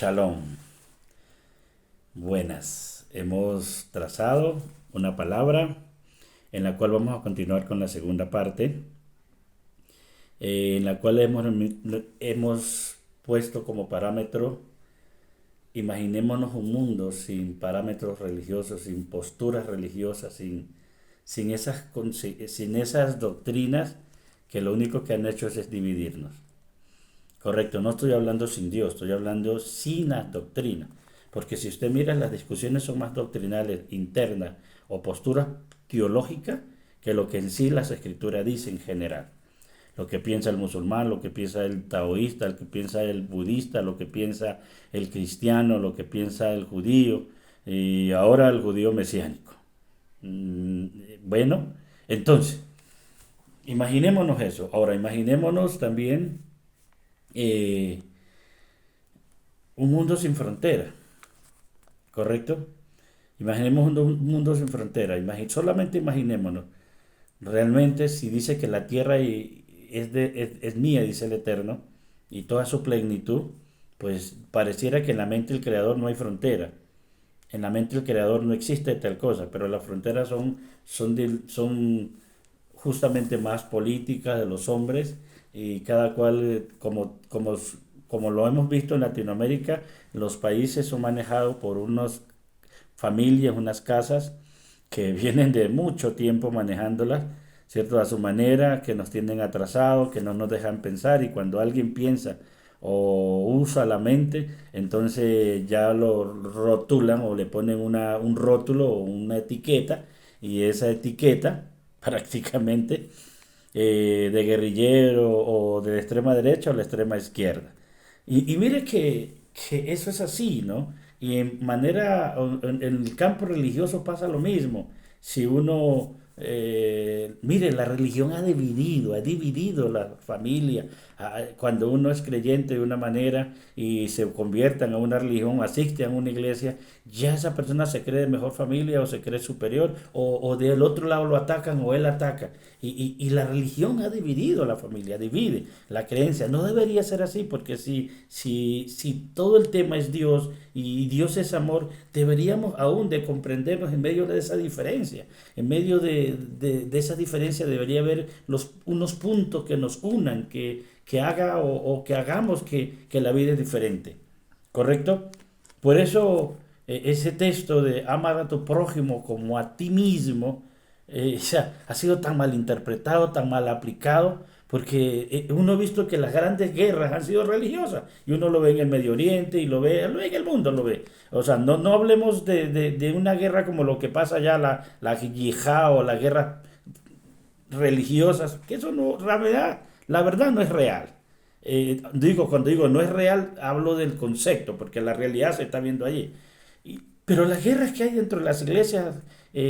Shalom. Buenas. Hemos trazado una palabra en la cual vamos a continuar con la segunda parte, en la cual hemos puesto como parámetro, imaginémonos un mundo sin parámetros religiosos, sin posturas religiosas, sin esas doctrinas que lo único que han hecho es dividirnos. Correcto, no estoy hablando sin Dios, estoy hablando sin la doctrina. Porque si usted mira, las discusiones son más doctrinales, internas o posturas teológicas que lo que en sí las escrituras dicen en general. Lo que piensa el musulmán, lo que piensa el taoísta, lo que piensa el budista, lo que piensa el cristiano, lo que piensa el judío y ahora el judío mesiánico. Bueno, entonces, imaginémonos eso. Ahora, imaginémonos también eh, un mundo sin frontera, ¿correcto? Imaginemos un mundo sin frontera, solamente imaginémonos. Realmente, si dice que la tierra es mía, dice el Eterno, y toda su plenitud, pues pareciera que en la mente del Creador no hay frontera. En la mente del Creador no existe tal cosa, pero las fronteras son justamente más políticas de los hombres y cada cual, como lo hemos visto en Latinoamérica, los países son manejados por unas familias, unas casas que vienen de mucho tiempo manejándolas, ¿cierto? A su manera, que nos tienen atrasados, que no nos dejan pensar y cuando alguien piensa o usa la mente, entonces ya lo rotulan o le ponen un rótulo o una etiqueta y esa etiqueta prácticamente de guerrillero o de la extrema derecha o la extrema izquierda. Y mire que eso es así, ¿no? Y en el campo religioso pasa lo mismo. Si uno, mire, la religión ha dividido la familia. Cuando uno es creyente de una manera y se conviertan a una religión, asiste a una iglesia, ya esa persona se cree de mejor familia o se cree superior o del otro lado lo atacan o él ataca. Y la religión ha dividido a la familia, divide la creencia. No debería ser así porque si todo el tema es Dios y Dios es amor, deberíamos aún de comprendernos en medio de esa diferencia. En medio de esa diferencia debería haber unos puntos que nos unan, que haga o que hagamos que la vida es diferente. ¿Correcto? Por eso ese texto de amar a tu prójimo como a ti mismo o sea, ha sido tan mal interpretado, tan mal aplicado, porque uno ha visto que las grandes guerras han sido religiosas y uno lo ve en el Medio Oriente y lo ve en el mundo, lo ve. O sea, no hablemos de una guerra como lo que pasa allá, la yihad o las guerras religiosas, que eso no, la verdad no es real. Cuando digo no es real, hablo del concepto, porque la realidad se está viendo allí. Pero las guerras que hay dentro de las iglesias,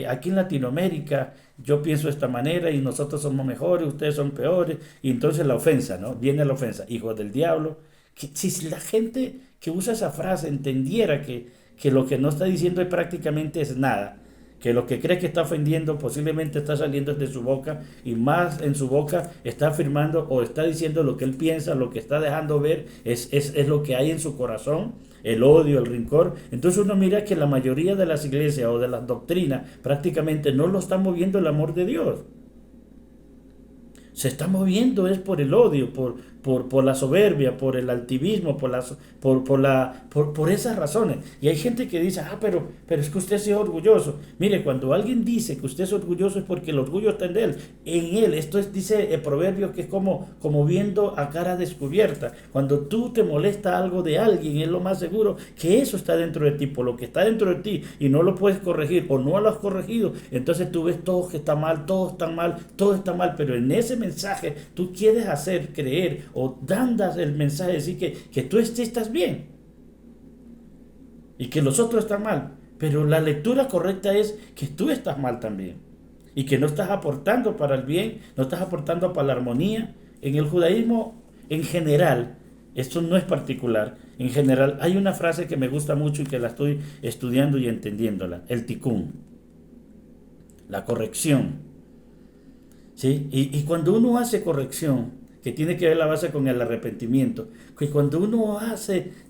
aquí en Latinoamérica, yo pienso de esta manera y nosotros somos mejores, ustedes son peores, y entonces la ofensa, ¿no? Viene la ofensa, hijos del diablo. Si la gente que usa esa frase entendiera que lo que no está diciendo es prácticamente es nada, que lo que cree que está ofendiendo posiblemente está saliendo de su boca y más en su boca está afirmando o está diciendo lo que él piensa, lo que está dejando ver es lo que hay en su corazón, el odio, el rencor. Entonces uno mira que la mayoría de las iglesias o de las doctrinas prácticamente no lo está moviendo el amor de Dios. Se está moviendo es por el odio, por la soberbia, por el altivismo, por esas razones. Y hay gente que dice, pero es que usted es orgulloso. Mire, cuando alguien dice que usted es orgulloso es porque el orgullo está en él. En él, esto es, dice el proverbio, que es como viendo a cara descubierta. Cuando tú te molesta algo de alguien, es lo más seguro que eso está dentro de ti. Por lo que está dentro de ti y no lo puedes corregir o no lo has corregido, entonces tú ves todo que está mal, todo está mal, todo está mal. Pero en ese mensaje tú quieres hacer creer o dandas el mensaje de decir que tú estás bien y que los otros están mal. Pero la lectura correcta es que tú estás mal también y que no estás aportando para el bien, no estás aportando para la armonía. En el judaísmo en general, esto no es particular, en general hay una frase que me gusta mucho y que la estoy estudiando y entendiéndola, el tikkun, la corrección. ¿Sí? Y cuando uno hace corrección, que tiene que ver la base con el arrepentimiento. Que cuando uno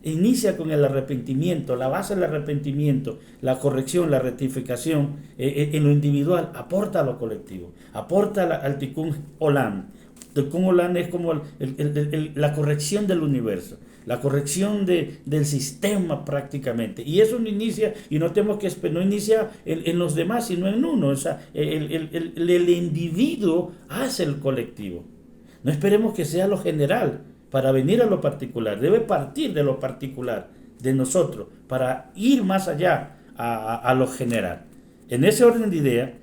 inicia con el arrepentimiento, la base del arrepentimiento, la corrección, la rectificación en lo individual, aporta a lo colectivo, aporta al Tikkun Olam. Tikkun Olam es como la corrección del universo, la corrección del sistema prácticamente. Y eso no inicia, y no tenemos que no inicia en los demás, sino en uno. O sea, el individuo hace el colectivo. No esperemos que sea lo general para venir a lo particular. Debe partir de lo particular, de nosotros, para ir más allá a lo general. En ese orden de idea,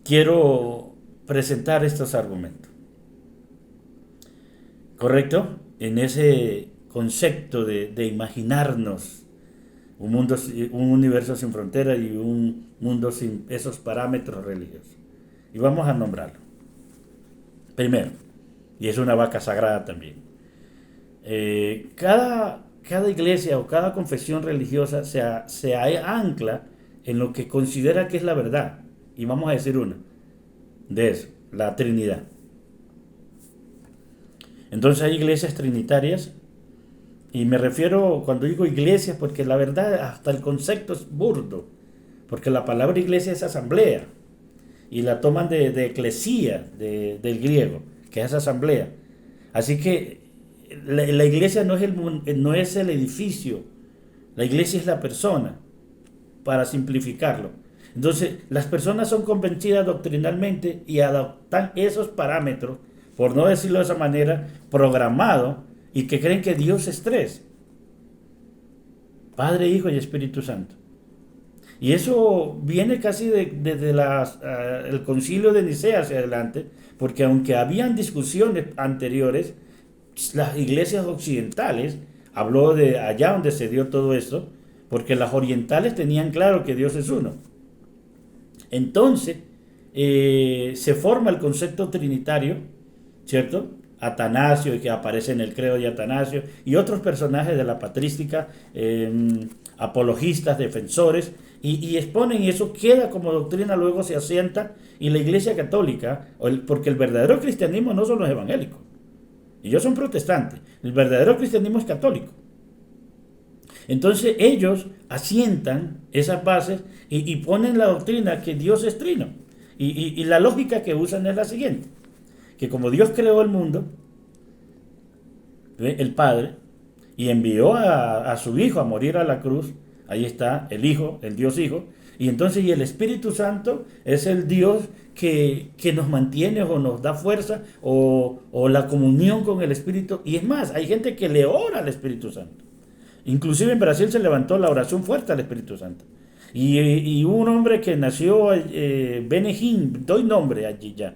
quiero presentar estos argumentos. ¿Correcto? En ese concepto de imaginarnos un universo sin fronteras y un mundo sin esos parámetros religiosos. Y vamos a nombrarlo. Primero, y es una vaca sagrada también, cada iglesia o cada confesión religiosa se ancla en lo que considera que es la verdad. Y vamos a decir una de eso, la Trinidad. Entonces hay iglesias trinitarias, y me refiero cuando digo iglesias porque la verdad hasta el concepto es burdo, porque la palabra iglesia es asamblea, y la toman de eclesía, del griego, que es asamblea. Así que la iglesia no es el edificio, la iglesia es la persona, para simplificarlo. Entonces, las personas son convencidas doctrinalmente y adoptan esos parámetros, por no decirlo de esa manera, programados, y que creen que Dios es tres: Padre, Hijo y Espíritu Santo. Y eso viene casi desde el concilio de Nicea hacia adelante, porque aunque habían discusiones anteriores, las iglesias occidentales, habló de allá donde se dio todo esto, porque las orientales tenían claro que Dios es uno. Entonces, se forma el concepto trinitario, ¿cierto? Atanasio, que aparece en el credo de Atanasio, y otros personajes de la patrística, apologistas, defensores, y exponen, y eso queda como doctrina, luego se asienta, y la Iglesia Católica, porque el verdadero cristianismo no son los evangélicos, ellos son protestantes, el verdadero cristianismo es católico. Entonces ellos asientan esas bases y ponen la doctrina que Dios es trino, y la lógica que usan es la siguiente: que como Dios creó el mundo, el Padre, y envió a su Hijo a morir a la cruz, ahí está el Hijo, el Dios Hijo, y entonces y el Espíritu Santo es el Dios que nos mantiene o nos da fuerza o la comunión con el Espíritu. Y es más, hay gente que le ora al Espíritu Santo. Inclusive en Brasil se levantó la oración fuerte al Espíritu Santo. Y un hombre que nació, Benehín, doy nombre allí ya,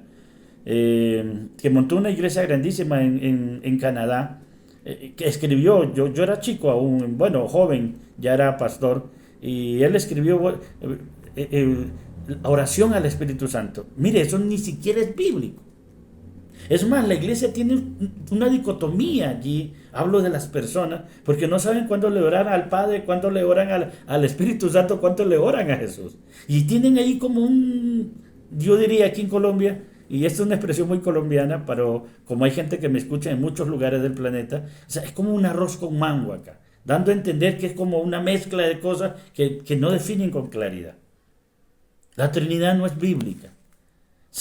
que montó una iglesia grandísima en Canadá, que escribió, yo era chico aún, bueno, joven, ya era pastor, y él escribió oración al Espíritu Santo. Mire, eso ni siquiera es bíblico. Es más, la iglesia tiene una dicotomía allí, hablo de las personas, porque no saben cuándo le oran al Padre, cuándo le oran al Espíritu Santo, cuánto le oran a Jesús. Y tienen ahí como yo diría aquí en Colombia, y esta es una expresión muy colombiana, pero como hay gente que me escucha en muchos lugares del planeta, o sea, es como un arroz con mango acá, dando a entender que es como una mezcla de cosas que no definen con claridad. La Trinidad no es bíblica.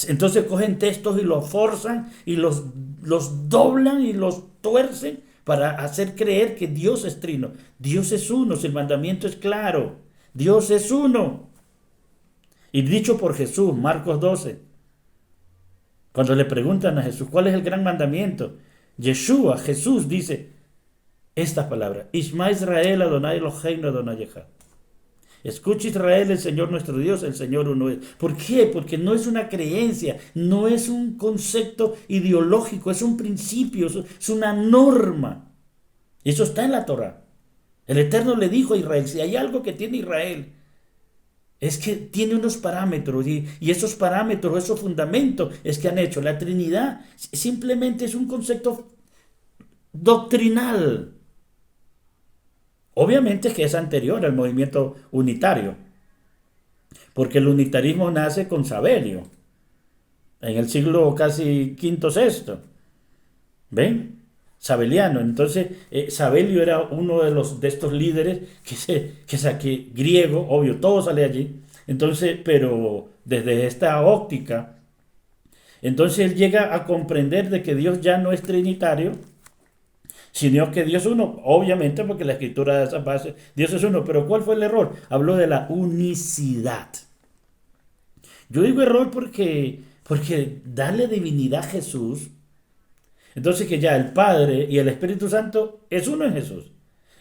Entonces cogen textos y los forzan y los doblan y los tuercen para hacer creer que Dios es trino. Dios es uno, si el mandamiento es claro. Dios es uno. Y dicho por Jesús, Marcos 12, cuando le preguntan a Jesús, ¿cuál es el gran mandamiento? Yeshua, Jesús, dice estas palabras: Ishma Israel, Adonai Eloheinu, Adonai Echad. Escucha Israel, el Señor nuestro Dios, el Señor uno es. ¿Por qué? Porque no es una creencia, no es un concepto ideológico, es un principio, es una norma. Eso está en la Torá. El Eterno le dijo a Israel: si hay algo que tiene Israel, es que tiene unos parámetros, y esos parámetros, esos fundamentos es que han hecho. La Trinidad simplemente es un concepto doctrinal. Obviamente que es anterior al movimiento unitario, porque el unitarismo nace con Sabelio, en el siglo casi quinto, sexto. ¿Ven? Sabeliano. Entonces, Sabelio era uno de estos líderes que griego, obvio, todo sale allí. Entonces, pero desde esta óptica, entonces él llega a comprender de que Dios ya no es trinitario, sino que Dios es uno, obviamente porque la escritura da esa base, Dios es uno, pero ¿cuál fue el error? Habló de la unicidad. Yo digo error porque darle divinidad a Jesús, entonces que ya el Padre y el Espíritu Santo es uno en Jesús.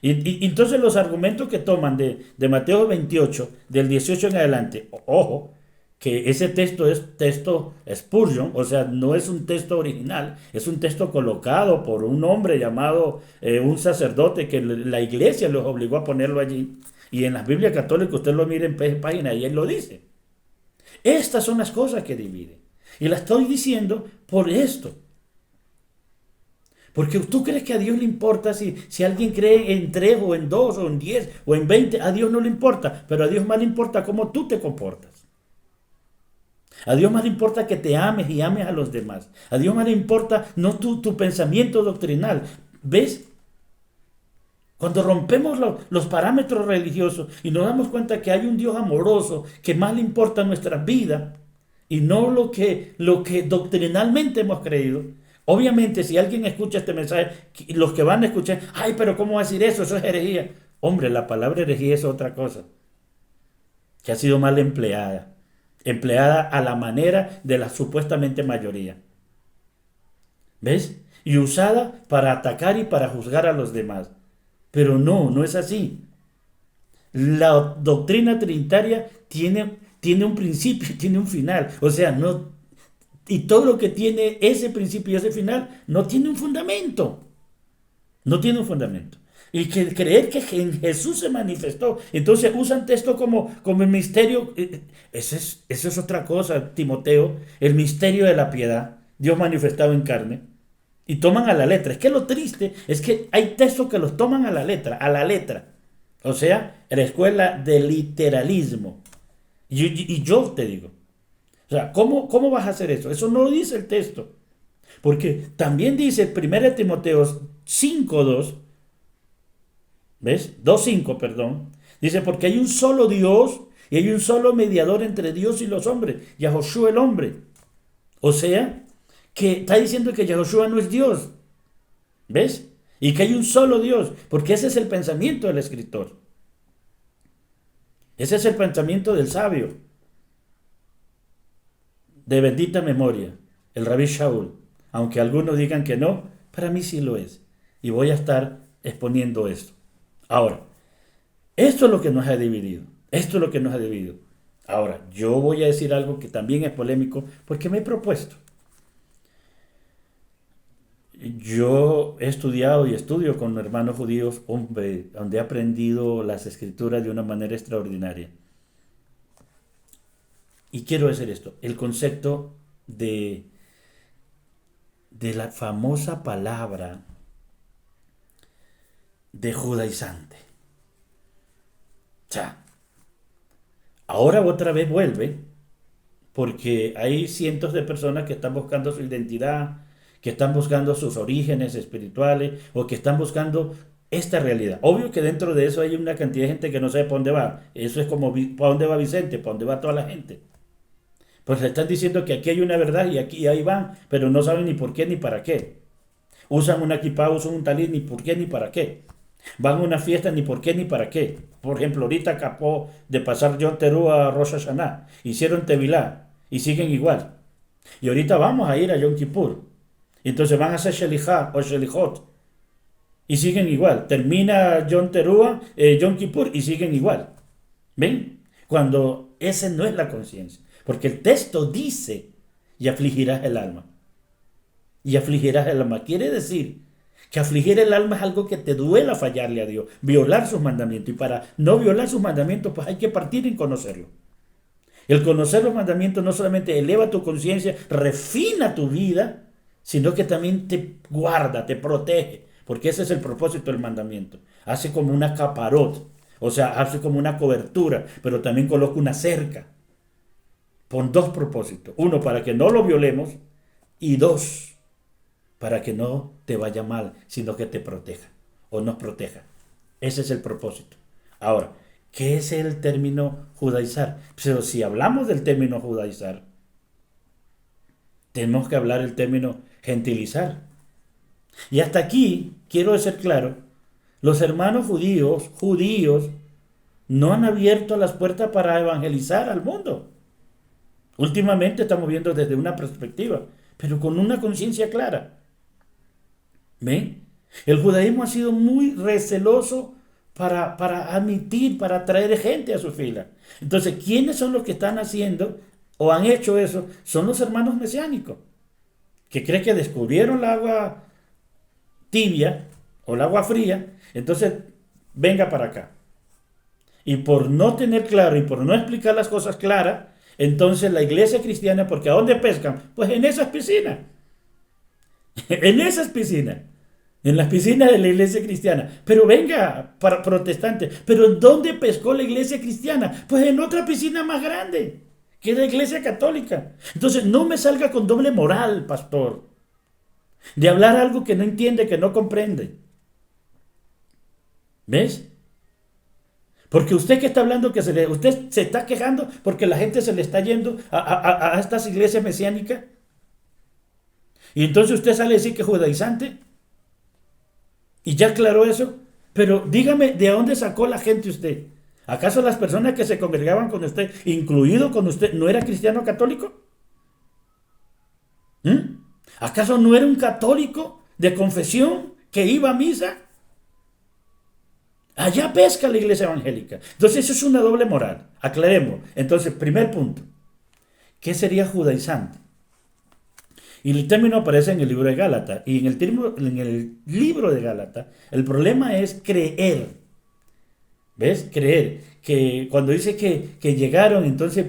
Y entonces los argumentos que toman de Mateo 28, del 18 en adelante, ojo, que ese texto es texto Spurgeon, o sea, no es un texto original, es un texto colocado por un hombre llamado un sacerdote que la iglesia los obligó a ponerlo allí. Y en la Biblia católica usted lo mira en página y él lo dice. Estas son las cosas que dividen. Y la estoy diciendo por esto. Porque tú crees que a Dios le importa si alguien cree en 3 o en 2 o en 10 o en 20, a Dios no le importa, pero a Dios más le importa cómo tú te comportas. A Dios más le importa que te ames y ames a los demás. A Dios más le importa no tu pensamiento doctrinal. ¿Ves? Cuando rompemos los parámetros religiosos y nos damos cuenta que hay un Dios amoroso que más le importa nuestra vida y no lo que doctrinalmente hemos creído. Obviamente, si alguien escucha este mensaje, los que van a escuchar, ay, pero ¿cómo va a decir eso? Eso es herejía. Hombre, la palabra herejía es otra cosa, que ha sido mal empleada a la manera de la supuestamente mayoría. ¿Ves? Y usada para atacar y para juzgar a los demás. Pero no es así. La doctrina trinitaria tiene un principio, tiene un final. O sea, no, y todo lo que tiene ese principio y ese final no tiene un fundamento. No tiene un fundamento. Y creer que en Jesús se manifestó. Entonces usan esto como el misterio. Eso es otra cosa, Timoteo. El misterio de la piedad. Dios manifestado en carne. Y toman a la letra. Es que lo triste es que hay textos que los toman a la letra. A la letra. O sea, la escuela del literalismo. Y yo te digo. O sea, ¿cómo vas a hacer eso? Eso no lo dice el texto. Porque también dice 1 Timoteo 5:2, ¿ves? 2:5, perdón. Dice, porque hay un solo Dios y hay un solo mediador entre Dios y los hombres, Yahoshua el hombre. O sea, que está diciendo que Yahoshua no es Dios, ¿ves? Y que hay un solo Dios, porque ese es el pensamiento del escritor. Ese es el pensamiento del sabio, de bendita memoria, el Rabí Shaul. Aunque algunos digan que no, para mí sí lo es. Y voy a estar exponiendo esto. Ahora, esto es lo que nos ha dividido. Esto es lo que nos ha dividido. Ahora, yo voy a decir algo que también es polémico porque me he propuesto. Yo he estudiado y estudio con hermanos judíos, hombre, donde he aprendido las escrituras de una manera extraordinaria. Y quiero decir esto, el concepto de la famosa palabra de judaizante. O sea, ahora otra vez vuelve, porque hay cientos de personas que están buscando su identidad, que están buscando sus orígenes espirituales o que están buscando esta realidad. Obvio que dentro de eso hay una cantidad de gente que no sabe para dónde va. Eso es como, ¿para dónde va Vicente? ¿Para dónde va toda la gente? Pues le están diciendo que aquí hay una verdad y aquí ahí van, pero no saben ni por qué ni para qué. Usan una equipa, usan un talí, ni por qué ni para qué. Van a una fiesta ni por qué ni para qué. Por ejemplo, ahorita acabó de pasar Yom Teruah a Rosh Hashanah. Hicieron Tevilá y siguen igual. Y ahorita vamos a ir a Yom Kippur. Entonces van a hacer Shelihá o Shelihot y siguen igual. Termina Yom Teruah, Yom Kippur y siguen igual. ¿Ven? Cuando esa no es la conciencia. Porque el texto dice, y afligirás el alma. Y afligirás el alma. Quiere decir que afligir el alma es algo que te duela fallarle a Dios, violar sus mandamientos. Y para no violar sus mandamientos, pues hay que partir en conocerlo. El conocer los mandamientos no solamente eleva tu conciencia, refina tu vida, sino que también te guarda, te protege. Porque ese es el propósito del mandamiento. Hace como una caparot, o sea, hace como una cobertura, pero también coloca una cerca. con dos propósitos. Uno, para que no lo violemos, y dos, para que no te vaya mal, sino que te proteja o nos proteja. Ese es el propósito. Ahora, ¿qué es el término judaizar? Pero si hablamos del término judaizar, tenemos que hablar el término gentilizar. Y hasta aquí, quiero ser claro, los hermanos judíos, no han abierto las puertas para evangelizar al mundo. Últimamente estamos viendo desde una perspectiva, pero con una conciencia clara. ¿Ven? El judaísmo ha sido muy receloso para admitir, para atraer gente a su fila. Entonces, ¿quiénes son los que están haciendo o han hecho eso? Son los hermanos mesiánicos, que creen que descubrieron el agua tibia o el agua fría, entonces venga para acá. Y por no tener claro y por no explicar las cosas claras, entonces la iglesia cristiana, porque ¿a dónde pescan? Pues en esas piscinas. En esas piscinas. En las piscinas de la iglesia cristiana. Pero venga, para protestantes, ¿pero en dónde pescó la iglesia cristiana? Pues en otra piscina más grande, que es la iglesia católica. Entonces no me salga con doble moral, pastor, de hablar algo que no entiende, que no comprende. ¿Ves? Porque usted que está hablando, usted se está quejando porque la gente se le está yendo a estas iglesias mesiánicas. Y entonces usted sale a decir que es judaizante. Y ya aclaró eso. Pero dígame, ¿de dónde sacó la gente usted? ¿Acaso las personas que se congregaban con usted, incluido con usted, no era cristiano católico? ¿Acaso no era un católico de confesión que iba a misa? Allá pesca la iglesia evangélica. Entonces eso es una doble moral. Aclaremos. Entonces, primer punto. ¿Qué sería judaizante? Y el término aparece en el libro de Gálatas. Y en el libro de Gálatas, el problema es creer. ¿Ves? Creer. Que cuando dice que llegaron, entonces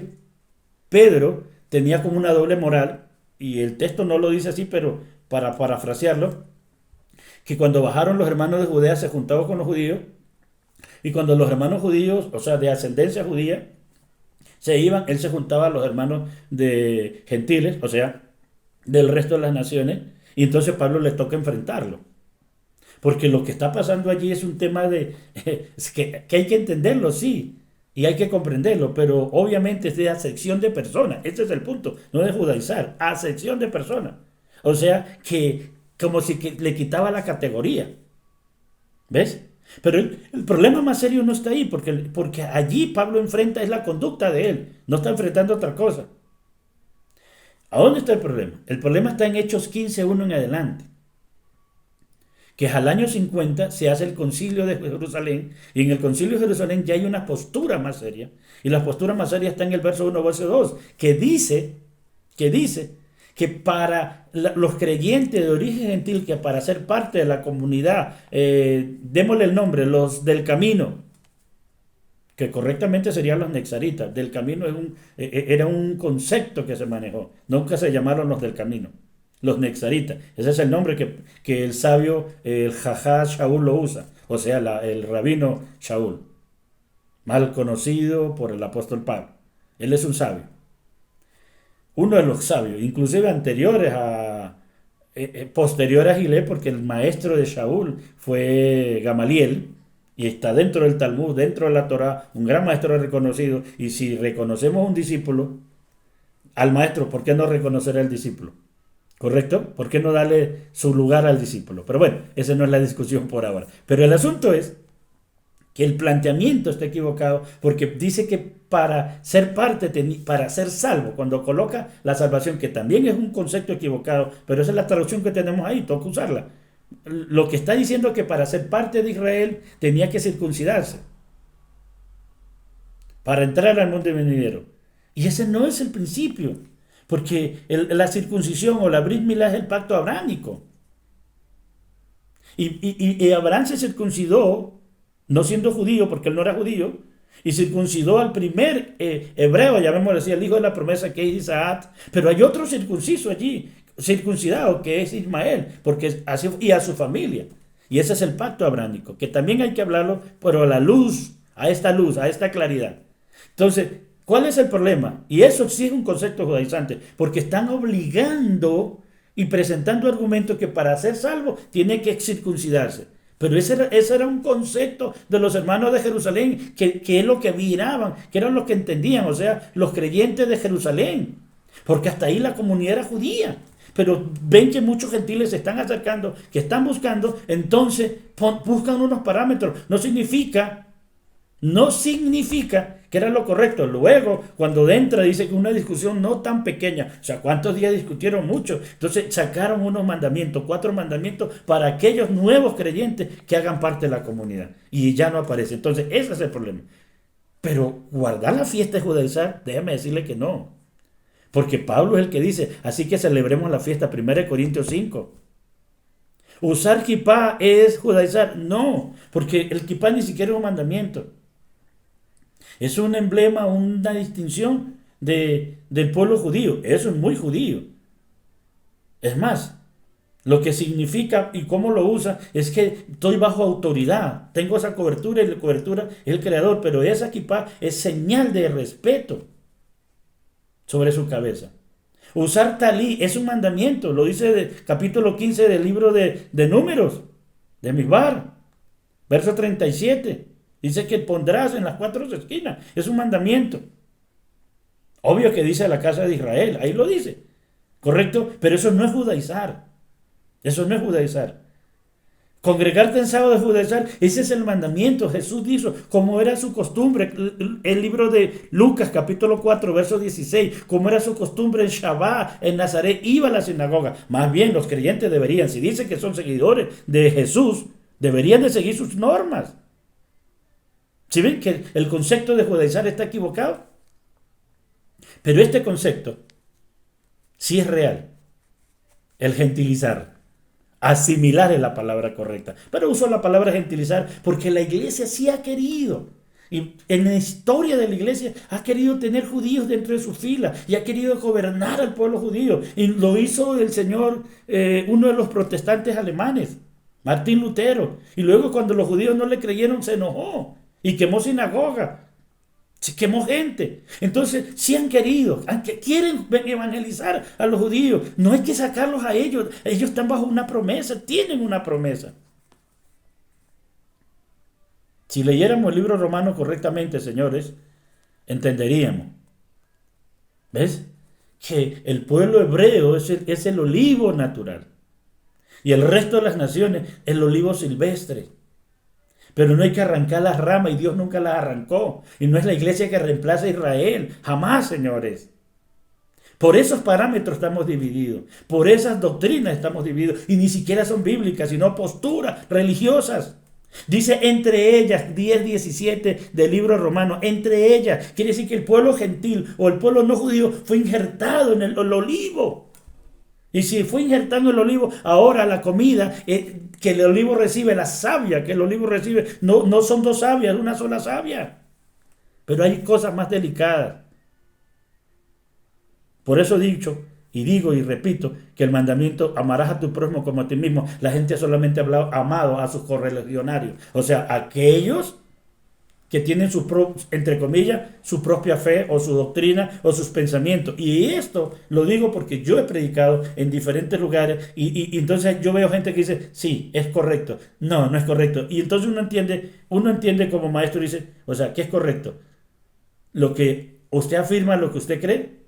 Pedro tenía como una doble moral. Y el texto no lo dice así, pero para parafrasearlo, que cuando bajaron los hermanos de Judea se juntaban con los judíos. Y cuando los hermanos judíos, o sea, de ascendencia judía, se iban, él se juntaba a los hermanos de gentiles, o sea, del resto de las naciones, y entonces Pablo le toca enfrentarlo. Porque lo que está pasando allí es un tema es que hay que entenderlo, sí, y hay que comprenderlo, pero obviamente es de acepción de personas. Este es el punto, no de judaizar, acepción de personas. O sea, que como si le quitaba la categoría. ¿Ves? Pero el problema más serio no está ahí, porque allí Pablo enfrenta es la conducta de él, no está enfrentando otra cosa. ¿A dónde está el problema? El problema está en Hechos 15:1 en adelante, que al año 50 se hace el concilio de Jerusalén, y en el concilio de Jerusalén ya hay una postura más seria, y la postura más seria está en el verso 1, verso 2, que dice que para los creyentes de origen gentil, que para ser parte de la comunidad, démosle el nombre, los del camino, que correctamente serían los nexaritas, del camino era un concepto que se manejó, nunca se llamaron los del camino, los nexaritas, ese es el nombre que el sabio, el Jajá Shaul lo usa, o sea, el rabino Shaul, mal conocido por el apóstol Pablo, él es un sabio. Uno de los sabios, inclusive posterior a Gilé, porque el maestro de Shaul fue Gamaliel, y está dentro del Talmud, dentro de la Torá, un gran maestro reconocido, y si reconocemos un discípulo, al maestro, ¿por qué no reconocer al discípulo? ¿Correcto? ¿Por qué no darle su lugar al discípulo? Pero bueno, esa no es la discusión por ahora. Pero el asunto es que el planteamiento está equivocado, porque dice que para ser parte, para ser salvo, cuando coloca la salvación, que también es un concepto equivocado, pero esa es la traducción que tenemos ahí, toca usarla. Lo que está diciendo es que para ser parte de Israel tenía que circuncidarse para entrar al mundo venidero. Y ese no es el principio, porque la circuncisión o la brit milá es el pacto abrámico. Y Abraham se circuncidó no siendo judío, porque él no era judío, y circuncidó al primer hebreo, llamémoslo así, el hijo de la promesa, que es Isaac, pero hay otro circunciso allí, circuncidado, que es Ismael, porque así, y a su familia. Y ese es el pacto abrámico, que también hay que hablarlo, pero a esta luz, a esta claridad. Entonces, ¿Cuál es el problema? Y eso sí es un concepto judaizante, porque están obligando y presentando argumentos que para ser salvo tiene que circuncidarse. Pero ese era un concepto de los hermanos de Jerusalén, que es lo que miraban, que eran los que entendían, o sea, los creyentes de Jerusalén. Porque hasta ahí la comunidad era judía. Pero ven que muchos gentiles se están acercando, que están buscando, entonces buscan unos parámetros. No significa que era lo correcto. Luego, cuando entra, dice que una discusión no tan pequeña. O sea, ¿cuántos días discutieron mucho? Entonces sacaron unos mandamientos, 4 mandamientos para aquellos nuevos creyentes que hagan parte de la comunidad. Y ya no aparece. Entonces, ese es el problema. Pero guardar la fiesta y judaizar, déjame decirle que no. Porque Pablo es el que dice, así que celebremos la fiesta, 1 Corintios 5. ¿Usar kipá es judaizar? No, porque el kipá ni siquiera es un mandamiento. Es un emblema, una distinción del pueblo judío. Eso es muy judío. Es más, lo que significa y cómo lo usa es que estoy bajo autoridad. Tengo esa cobertura y la cobertura es el creador, pero esa kipá es señal de respeto sobre su cabeza. Usar talí es un mandamiento, lo dice el capítulo 15 del libro de Números, de Misbar, verso 37. Dice que pondrás en las 4 esquinas, es un mandamiento. Obvio que dice la casa de Israel, ahí lo dice, ¿correcto? Pero eso no es judaizar, eso no es judaizar. Congregarte en sábado de judaizar, ese es el mandamiento. Jesús dijo, como era su costumbre, el libro de Lucas capítulo 4 verso 16, como era su costumbre en Shabbat, en Nazaret, iba a la sinagoga. Más bien los creyentes deberían, si dicen que son seguidores de Jesús, deberían de seguir sus normas. ¿Sí ven que el concepto de judaizar está equivocado? Pero este concepto sí es real, el gentilizar. Asimilar es la palabra correcta. Pero uso la palabra gentilizar porque la iglesia sí ha querido. Y en la historia de la iglesia ha querido tener judíos dentro de sus filas y ha querido gobernar al pueblo judío. Y lo hizo el señor, uno de los protestantes alemanes, Martín Lutero. Y luego cuando los judíos no le creyeron se enojó y quemó sinagoga. Se quemó gente. Entonces, si han querido, quieren evangelizar a los judíos, no hay que sacarlos a ellos. Ellos están bajo una promesa, tienen una promesa. Si leyéramos el libro romano correctamente, señores, entenderíamos. ¿Ves? Que el pueblo hebreo es el olivo natural. Y el resto de las naciones, el olivo silvestre. Pero no hay que arrancar las ramas y Dios nunca las arrancó. Y no es la iglesia que reemplaza a Israel. Jamás, señores. Por esos parámetros estamos divididos. Por esas doctrinas estamos divididos. Y ni siquiera son bíblicas, sino posturas religiosas. Dice entre ellas, 10:17 del libro romano, entre ellas. Quiere decir que el pueblo gentil o el pueblo no judío fue injertado en el olivo. Y si fue injertando el olivo, ahora la comida que el olivo recibe, la savia que el olivo recibe, no son 2 savias, es una sola savia. Pero hay cosas más delicadas. Por eso he dicho, y digo y repito, que el mandamiento, amarás a tu prójimo como a ti mismo, la gente solamente ha amado a sus correligionarios. O sea, aquellos que tienen entre comillas, su propia fe o su doctrina o sus pensamientos. Y esto lo digo porque yo he predicado en diferentes lugares y entonces yo veo gente que dice, sí, es correcto. No, no es correcto. Y entonces uno entiende como maestro y dice, o sea, ¿qué es correcto? Lo que usted afirma, lo que usted cree.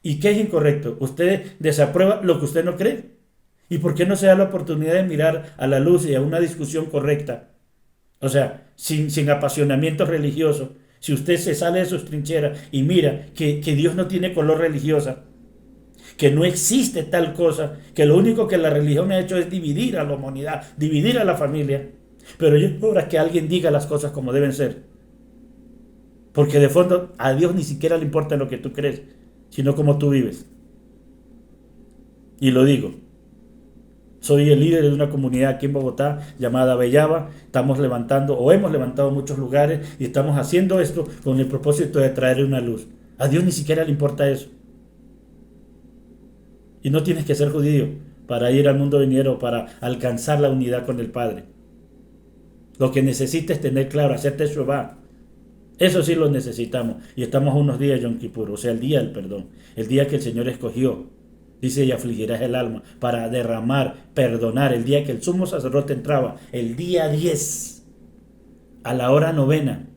¿Y qué es incorrecto? Usted desaprueba lo que usted no cree. ¿Y por qué no se da la oportunidad de mirar a la luz y a una discusión correcta? O sea, sin apasionamiento religioso. Si usted se sale de sus trincheras y mira que Dios no tiene color religiosa, que no existe tal cosa, que lo único que la religión ha hecho es dividir a la humanidad, dividir a la familia. Pero yo ahora que alguien diga las cosas como deben ser. Porque de fondo a Dios ni siquiera le importa lo que tú crees, sino cómo tú vives. Y lo digo. Soy el líder de una comunidad aquí en Bogotá llamada Bellava. Estamos levantando o hemos levantado muchos lugares y estamos haciendo esto con el propósito de traer una luz. A Dios ni siquiera le importa eso. Y no tienes que ser judío para ir al mundo venidero, para alcanzar la unidad con el Padre. Lo que necesitas es tener claro, hacerte Shabbat. Eso sí lo necesitamos. Y estamos a unos días de Yom Kippur, o sea, el día del perdón, el día que el Señor escogió. Dice, y afligirás el alma para derramar, perdonar, el día que el sumo sacerdote entraba, el día 10 a la hora novena,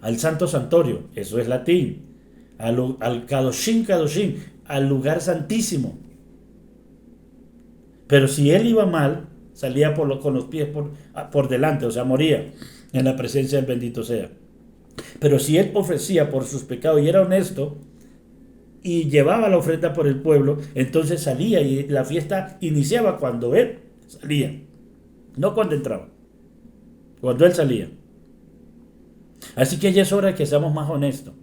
al Santo Santorio, eso es latín, al Kadoshim Kadoshim, al lugar santísimo. Pero si él iba mal, salía con los pies por delante, o sea, moría en la presencia del bendito sea. Pero si él ofrecía por sus pecados y era honesto y llevaba la ofrenda por el pueblo, entonces salía y la fiesta iniciaba cuando él salía, no cuando entraba, cuando él salía. Así que ya es hora que seamos más honestos,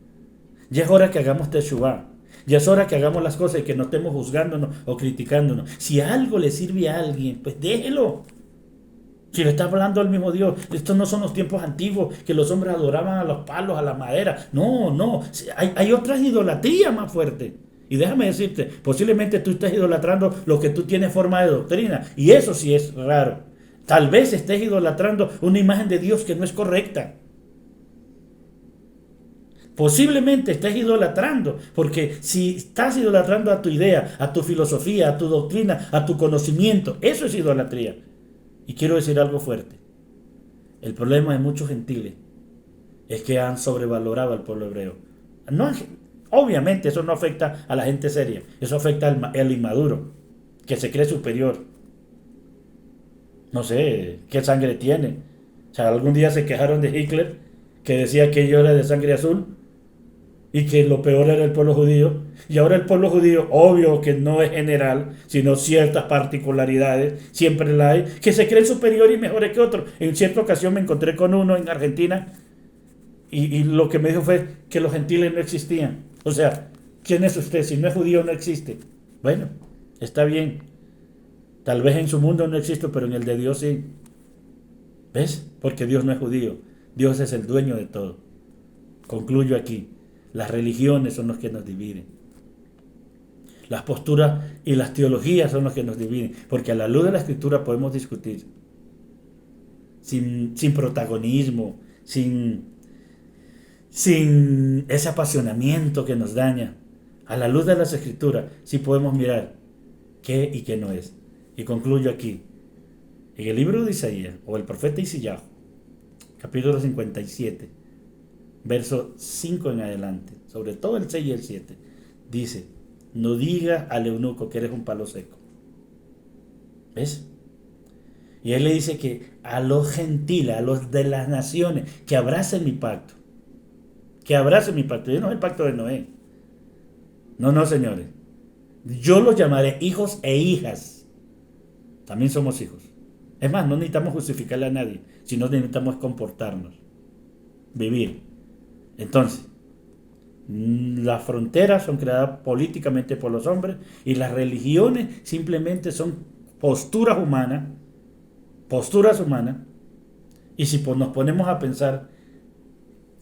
ya es hora que hagamos teshuvá, ya es hora que hagamos las cosas y que no estemos juzgándonos o criticándonos. Si algo le sirve a alguien, pues déjelo. Si le está hablando al mismo Dios, estos no son los tiempos antiguos que los hombres adoraban a los palos, a la madera. No, no, hay otras idolatrías más fuertes. Y déjame decirte, posiblemente tú estés idolatrando lo que tú tienes forma de doctrina. Y eso sí es raro. Tal vez estés idolatrando una imagen de Dios que no es correcta. Posiblemente estés idolatrando, porque si estás idolatrando a tu idea, a tu filosofía, a tu doctrina, a tu conocimiento, eso es idolatría. Y quiero decir algo fuerte. El problema de muchos gentiles es que han sobrevalorado al pueblo hebreo. No, obviamente eso no afecta a la gente seria, eso afecta al inmaduro, que se cree superior. No sé qué sangre tiene. O sea, algún día se quejaron de Hitler, que decía que yo era de sangre azul y que lo peor era el pueblo judío. Y ahora el pueblo judío, obvio que no es general, sino ciertas particularidades, siempre la hay, que se creen superiores y mejores que otros. En cierta ocasión me encontré con uno en Argentina y lo que me dijo fue que los gentiles no existían. O sea, ¿quién es usted? Si no es judío no existe. Bueno, está bien. Tal vez en su mundo no existe, pero en el de Dios sí. ¿Ves? Porque Dios no es judío. Dios es el dueño de todo. Concluyo aquí. Las religiones son los que nos dividen. Las posturas y las teologías son los que nos dividen. Porque a la luz de la escritura podemos discutir. Sin protagonismo, sin ese apasionamiento que nos daña. A la luz de las escrituras sí podemos mirar qué y qué no es. Y concluyo aquí. En el libro de Isaías, o el profeta Isaías, capítulo 57, verso 5 en adelante, sobre todo el 6 y el 7, dice, no diga al eunuco que eres un palo seco. ¿Ves? Y él le dice que a los gentiles, a los de las naciones, que abracen mi pacto. Que abracen mi pacto. Yo no es el pacto de Noé. No, no, señores. Yo los llamaré hijos e hijas. También somos hijos. Es más, no necesitamos justificarle a nadie, sino necesitamos comportarnos, vivir. Entonces, las fronteras son creadas políticamente por los hombres y las religiones simplemente son posturas humanas, y si nos ponemos a pensar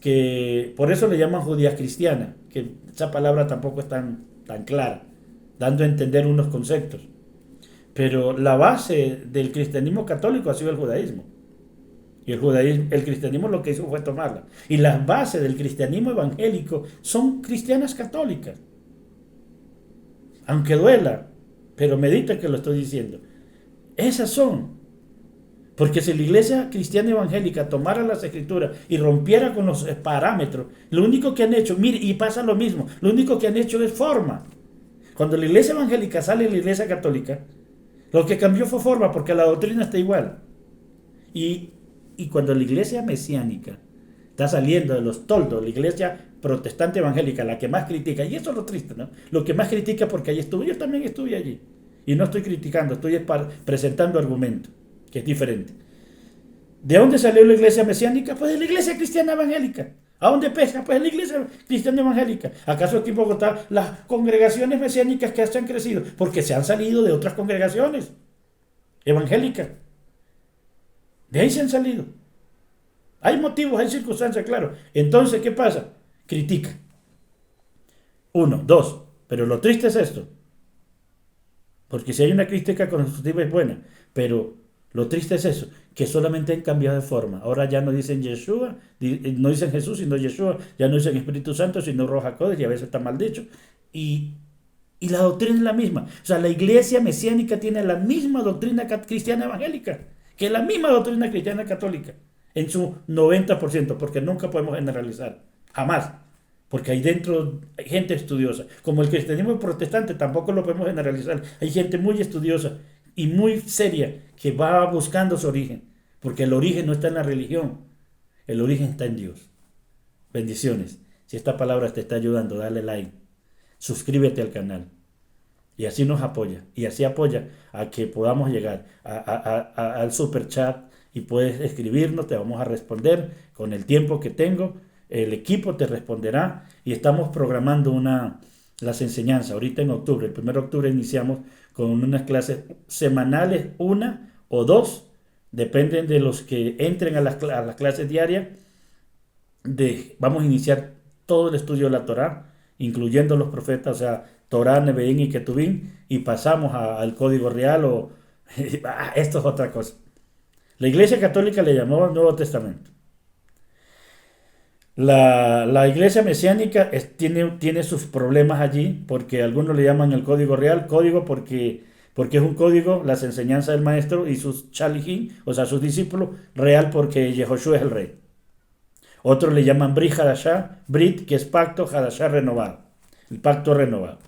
que por eso le llaman judías cristianas, que esa palabra tampoco es tan clara, dando a entender unos conceptos. Pero la base del cristianismo católico ha sido el judaísmo. Y el cristianismo lo que hizo fue tomarla. Y las bases del cristianismo evangélico son cristianas católicas. Aunque duela, pero medita que lo estoy diciendo. Esas son. Porque si la iglesia cristiana evangélica tomara las escrituras y rompiera con los parámetros, lo único que han hecho, mire, y pasa lo mismo, lo único que han hecho es forma. Cuando la iglesia evangélica sale de la iglesia católica, lo que cambió fue forma, porque la doctrina está igual. Y cuando la iglesia mesiánica está saliendo de los toldos, la iglesia protestante evangélica, la que más critica, y eso es lo triste, ¿no? Lo que más critica, porque allí estuve, yo también estuve allí. Y no estoy criticando, estoy presentando argumentos, que es diferente. ¿De dónde salió la iglesia mesiánica? Pues de la iglesia cristiana evangélica. ¿A dónde pesca? Pues en la iglesia cristiana evangélica. ¿Acaso aquí en Bogotá las congregaciones mesiánicas que se han crecido? Porque se han salido de otras congregaciones evangélicas. De ahí se han salido. Hay motivos, hay circunstancias, claro. Entonces, ¿qué pasa? Critica. 1, 2. Pero lo triste es esto. Porque si hay una crítica constructiva es buena. Pero Lo triste es eso, que solamente han cambiado de forma. Ahora ya no dicen Yeshua, no dicen Jesús, sino Yeshua. Ya no dicen Espíritu Santo, sino Roja Codes, y a veces está mal dicho. Y, y la doctrina es la misma. O sea, la iglesia mesiánica tiene la misma doctrina cristiana evangélica, que la misma doctrina cristiana católica, en su 90%, porque nunca podemos generalizar. Jamás. Porque hay dentro gente estudiosa. Como el cristianismo protestante, tampoco lo podemos generalizar. Hay gente muy estudiosa y muy seria que va buscando su origen. Porque el origen no está en la religión. El origen está en Dios. Bendiciones. Si esta palabra te está ayudando, dale like. Suscríbete al canal. Y así nos apoya. Y así apoya a que podamos llegar al super chat. Y puedes escribirnos, te vamos a responder con el tiempo que tengo. El equipo te responderá y estamos programando las enseñanzas. Ahorita en octubre, el 1 de octubre iniciamos con unas clases semanales, una o dos, dependen de los que entren a las clases diarias. Vamos a iniciar todo el estudio de la Torá, incluyendo los profetas, o sea, Torá, Nebeín y Ketubín, y pasamos al Código Real esto es otra cosa. La Iglesia Católica le llamó Nuevo Testamento. La iglesia mesiánica tiene sus problemas allí, porque algunos le llaman el código real, código porque es un código, las enseñanzas del maestro y sus chalijín, o sea, sus discípulos, real porque Yehoshua es el rey. Otros le llaman Brit Hadashah, Brit, que es pacto, Hadashah renovado, el pacto renovado.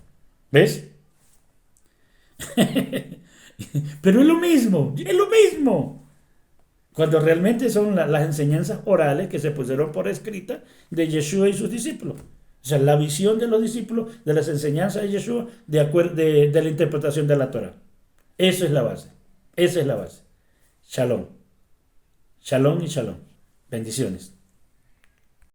¿Ves? Pero es lo mismo, es lo mismo. Cuando realmente son las enseñanzas orales que se pusieron por escrita de Yeshua y sus discípulos. O sea, la visión de los discípulos de las enseñanzas de Yeshua de la interpretación de la Torah. Eso es la base. Esa es la base. Shalom. Shalom y shalom. Bendiciones.